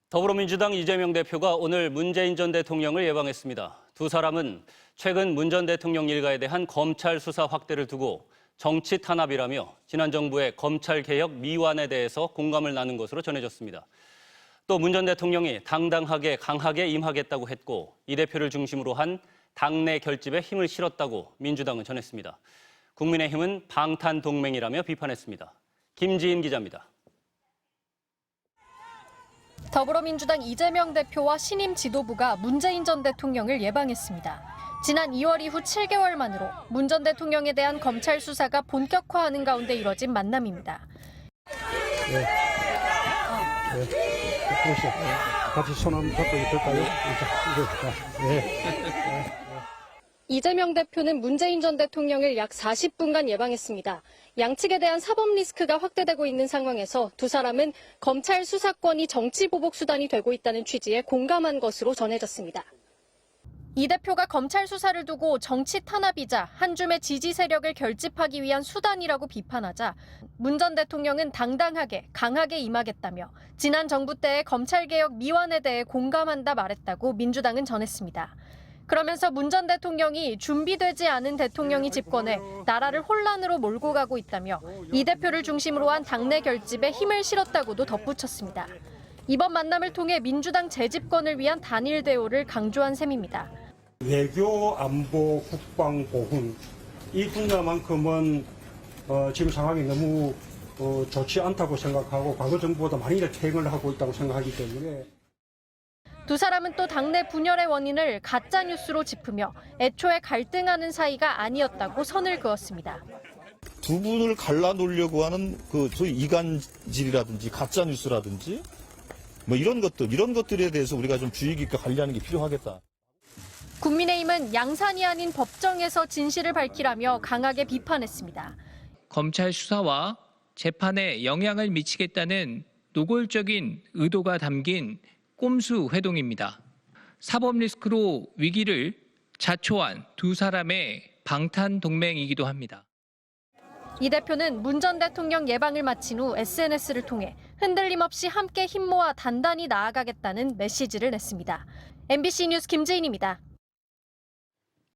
더불어민주당 이재명 대표가 오늘 문재인 전 대통령을 예방했습니다. 두 사람은 최근 문 전 대통령 일가에 대한 검찰 수사 확대를 두고 정치 탄압이라며 지난 정부의 검찰 개혁 미완에 대해서 공감을 나눈 것으로 전해졌습니다. 또 문 전 대통령이 당당하게 강하게 임하겠다고 했고 이 대표를 중심으로 한 당내 결집에 힘을 실었다고 민주당은 전했습니다. 국민의힘은 방탄 동맹이라며 비판했습니다. 김지인 기자입니다. 더불어민주당 이재명 대표와 신임 지도부가 문재인 전 대통령을 예방했습니다. 지난 2월 이후 7개월 만으로 문 전 대통령에 대한 검찰 수사가 본격화하는 가운데 이뤄진 만남입니다. 같이 손 한번 잡고 될까요? 이재명 대표는 문재인 전 대통령을 약 40분간 예방했습니다. 양측에 대한 사법 리스크가 확대되고 있는 상황에서 두 사람은 검찰 수사권이 정치 보복 수단이 되고 있다는 취지에 공감한 것으로 전해졌습니다. 이 대표가 검찰 수사를 두고 정치 탄압이자 한 줌의 지지 세력을 결집하기 위한 수단이라고 비판하자 문 전 대통령은 당당하게 강하게 임하겠다며 지난 정부 때의 검찰개혁 미완에 대해 공감한다 말했다고 민주당은 전했습니다. 그러면서 문 전 대통령이 준비되지 않은 대통령이 집권해 나라를 혼란으로 몰고 가고 있다며 이 대표를 중심으로 한 당내 결집에 힘을 실었다고도 덧붙였습니다. 이번 만남을 통해 민주당 재집권을 위한 단일 대우를 강조한 셈입니다. 외교, 안보, 국방, 보훈 이 분야만큼은 지금 상황이 너무 좋지 않다고 생각하고 과거 정부보다 많이 퇴행을 하고 있다고 생각하기 때문에 두 사람은 또 당내 분열의 원인을 가짜뉴스로 짚으며 애초에 갈등하는 사이가 아니었다고 선을 그었습니다. 두 분을 갈라놓으려고 하는 그 소위 이간질이라든지 가짜뉴스라든지 뭐 이런 것들에 대해서 우리가 좀 주의 깊게 관리하는 게 필요하겠다. 국민의힘은 양산이 아닌 법정에서 진실을 밝히라며 강하게 비판했습니다. 검찰 수사와 재판에 영향을 미치겠다는 노골적인 의도가 담긴 꼼수 회동입니다. 사법 리스크로 위기를 자초한 두 사람의 방탄 동맹이기도 합니다. 이 대표는 문 전 대통령 예방을 마친 후 SNS를 통해 흔들림 없이 함께 힘 모아 단단히 나아가겠다는 메시지를 냈습니다. MBC 뉴스 김재인입니다.